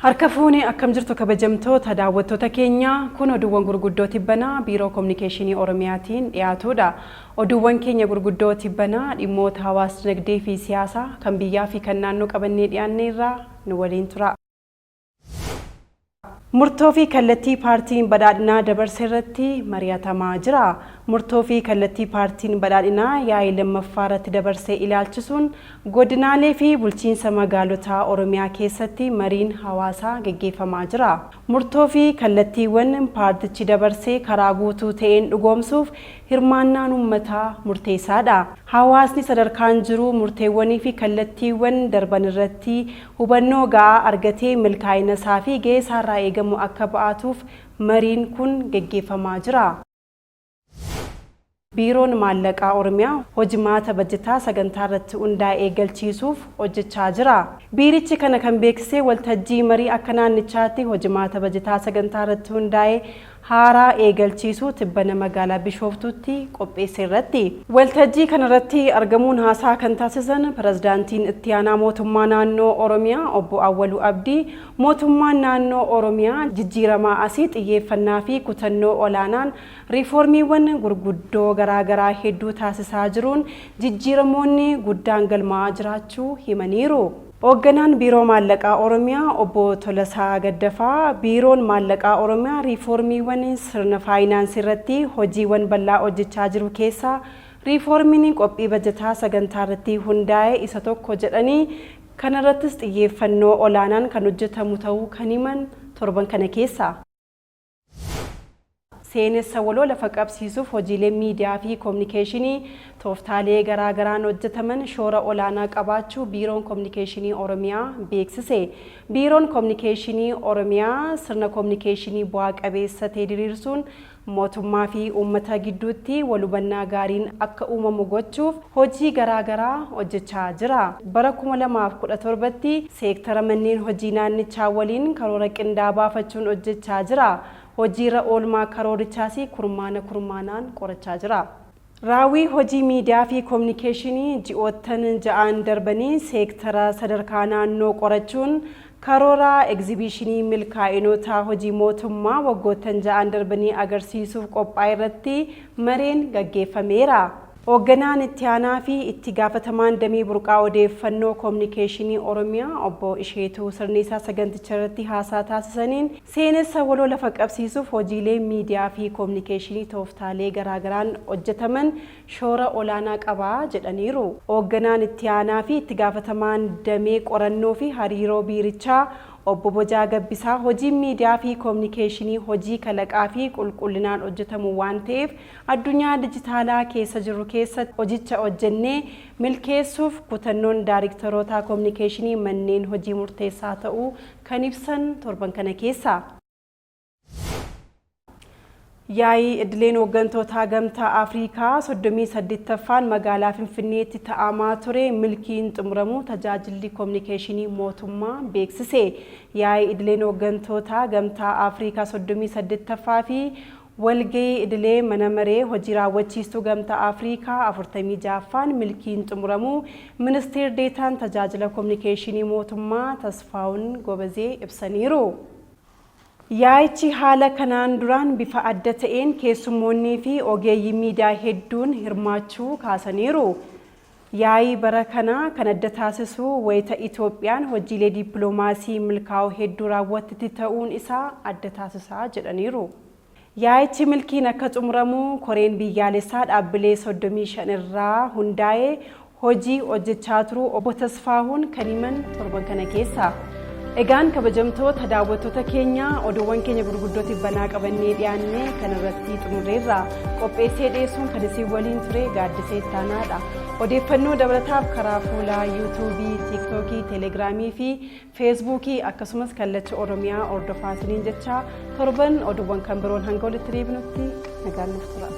Harka fuuni akkam jirtu kabajamtoota daawwattoota keenya kun oduuwwan gurguddoo tibbanaa biiroo kominikeeshinii Oromiyaatiin dhiyaatudha. Oduuwwan keenya gurguddoo tibbanaa dhimmoota hawaas dinagdee fi siyaasaa kan biyyaa fi kan naannoo qabannee dhiyaanne irraa nu waliin tura. Murtoo fi kallattii paartiin badhaadhinaa dabarsee irratti mari'atamaa jira. Murtoo fi kallattii paartiin badhaadhinaa yaa'ii lammaffaa irratti dabarsee ilaalchisuun godinaalee fi bulchiinsa magaalotaa Oromiyaa keessatti mariin hawaasaa gaggeeffamaa jira. Murtoo fi kallattiiwwan paartichi dabarsee karaa guutuu ta'een dhugoomsuuf hirmaannaan uummataa murteessaadha. Hawaasni sadarkaan jiru murteewwanii fi kallattiiwwan darban irratti hubannoo gahaa argatee milkaa'ina isaa fi gahee isaarraa eegamu akka ba'atuuf mariin kun gaggeeffamaa jira. Biiroon maallaqaa Oromiyaa hojimaata bajetaa sagantaa irratti hundaa'ee galchiisuuf hojjechaa jira. Biirichi kana kan beeksisee waltajjii marii akka naannichaatti hojimaata bajetaa sagantaa irratti hundaa'ee haaraa eegalchiisuu tibbana magaalaa Bishooftuutti qopheesse irratti. Waltajjii kana irratti argamuun haasaa kan taasisan pirezidaantiin itti aanaa mootummaa naannoo Oromiyaa obbo Awwaluu Abdii mootummaan naannoo Oromiyaa jijjiiramaa asii xiyyeeffannaa fi kutannoo olaanaan riiformiiwwan gurguddoo garaagaraa hedduu taasisaa jiruun jijjiiramoonni guddaan galmaa'aa jiraachuu himaniiru. Hoogganaan biiroo maallaqaa Oromiyaa obbo Tolasaa Gaddafaa biiroon maallaqaa Oromiyaa riiformiiwwan sirna faayinaansii irratti hojiiwwan bal'aa hojjechaa jiru keessaa riiformiin qophii bajetaa sagantaa irratti hundaa'e isa tokko jedhanii kana irrattis xiyyeeffannoo olaanaan kan hojjetamu ta'uu kan himan torban kana keessa. Seenessa waloo lafa qabsiisuuf hojiilee miidiyaa fi kominikeeshinii tooftaalee garaagaraan hojjetaman shoora olaanaa qabaachuu biiroon kominikeeshinii Oromiyaa beeksise. Biiroon kominikeeshinii Oromiyaa sirna kominikeeshinii bu'aa qabeessa ta'e diriirsuun mootummaa fi uummata gidduutti walhubannaa gaariin akka uumamu gochuuf hojii garaagaraa hojjechaa jira. Bara 2017tti seektara manneen hojii naannichaa waliin karoora qindaa'aa baafachuun hojjechaa jira. Hojiirra oolmaa karoorichaas kurmaanaan qorachaa jira. Raawwii hojii miidiyaa fi kominikeeshinii ji'oottan ja'aan darbanii seektara sadarkaa naannoo qorachuun karoora egzibiishinii milkaa'inotaa hojii mootummaa waggoottan ja'aan darbanii agarsiisuuf qophaa'e irratti mareen gaggeeffameera. Hoogganaan itti aanaa fi itti gaafatamaan damee burqaa odeeffannoo kominikeeshinii Oromiyaa obbo Isheetuu Sirniisaa saganticha irratti haasaa taasisaniin seenessa waloo lafa qabsiisuuf hojiilee miidiyaa fi kominikeeshinii tooftaalee garaagaraan hojjetaman shoora olaanaa qabaa jedhaniiru. Hoogganaan itti aanaa fi itti gaafatamaan damee qorannoo fi hariiroo biirichaa obbo Bojaa Gabbisaa hojiin miidiyaa fi kominikeeshinii hojii kalaqaa fi qulqullinaan hojjetamu waan ta'eef addunyaa dijitaalaa keessa jirru keessatti hojicha hojjennee milkeessuuf kutannoon daayiriktaroota kominikeeshinii manneen hojii murteessaa ta'uu kan ibsan torban kana keessa. Yaa'ii idileen hooggantoota gamtaa Afrikaa 38ffaan magaalaa Finfinneetti ta'amaa ture milkiin xumuramuu tajaajilli kominikeeshinii mootummaa beeksise. Yaa'ii idileen hooggantoota gamtaa Afrikaa 38ffaa fi walgahii idilee mana maree hojii raawwachiistuu gamtaa Afrikaa 46ffaan milkiin xumuramuu ministeerri deetaan tajaajila kominikeeshinii mootummaa Tasfaawun Gobazee ibsaniiru. Yaa'ichi haala kanaan duraan bifa adda ta'een keessummoonnii fi ogeeyyii miidiyaa hedduun hirmaachuu kaasaniiru. Yaa'ii bara kanaa kan adda taasisu wayita Itoophiyaan hojiilee dippiloomaasii milkaa'oo hedduu raawwatti ta'uun isaa adda taasisaa jedhaniiru. Yaa'ichi milkiin akka xumuramu koreen biyyaalessaa dhaabbilee 35 irraa hundaa'ee hojii hojjechaa turu obbo Tasfaawun kan himan torban kana keessa. Egaan kabajamtoota daawwattoota keenya oduuwwan keenya gurguddoo tibbanaa qabannee dhiyaanne kan irratti xumurreerra. Qopheessee dhiyeessuun kan isin waliin ture Gaaddisee Ittaanaadha. Odeeffannoo dabalataaf karaa fuula yuutuubii, tiiktookii, teelegiraamii fi feesbuukii akkasumas kallacha Oromiyaa hordofaa isiniin jecha torban oduuwwan kan biroon hanga walitti deebinutti nagaan nuuf tura.